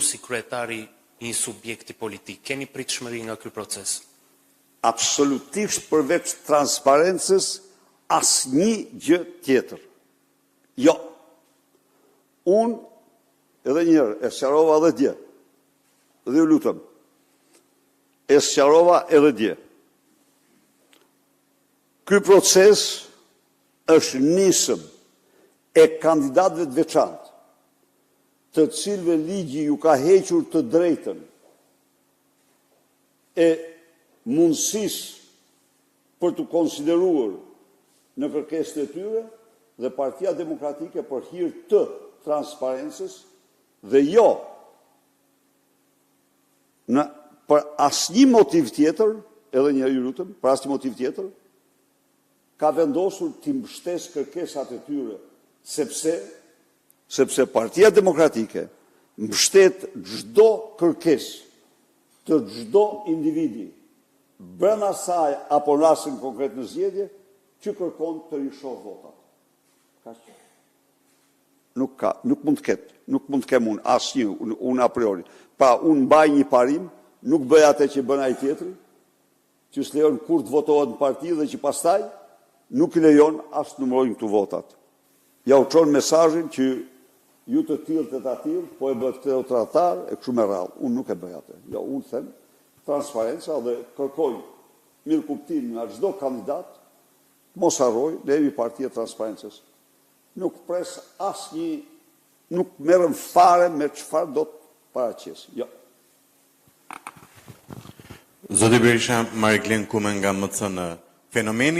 si kryetari i një subjekti politik, keni pritshmëri nga ky proces? Absolutisht përveç transparencës, asnjë gjë tjetër. Jo. Unë, edhe njërë, e sqarova edhe dje, dhe ju lutëm, e sqarova edhe dje. Ky proces është nisëm e kandidatëve të veçantë, të cilëve ligji ju ka hequr të drejtën e mundësisë për të konsideruar në kërkesën e tyre dhe Partia Demokratike për hir të transparencës dhe jo për asnjë motiv tjetër, edhe një ju lutem, për asnjë motiv tjetër, ka vendosur të mbështesë kërkesat e tyre, sepse Partia Demokratike mbështet çdo kërkesë të çdo individi brenda saj apo në rastin konkret në zgjedhje që kërkon të rishoh votat. Kaq. Nuk mund të ketë, nuk mund të kem unë asnjë, unë a priori. Pa unë mbaj një parim, nuk bëj atë që bën ai tjetri, që s'lejon kur të votohet në parti dhe që pastaj nuk lejon as të numërojnë këtu votat. Ja u çon mesazhin që ju të tillë të tillë, po e bëhet këtë tradhtar e kështu me radhë. Unë nuk e bëj atë. Jo, unë them transparenca dhe kërkoj mirëkuptim nga çdo kandidat, mos harroj, ne jemi Partia e Transparencës. Nuk pres asnjë, nuk merrem fare me çfarë do të paraqes. Jo. Zoti Berisha, Mariklen Kumen nga MCN, fenomeni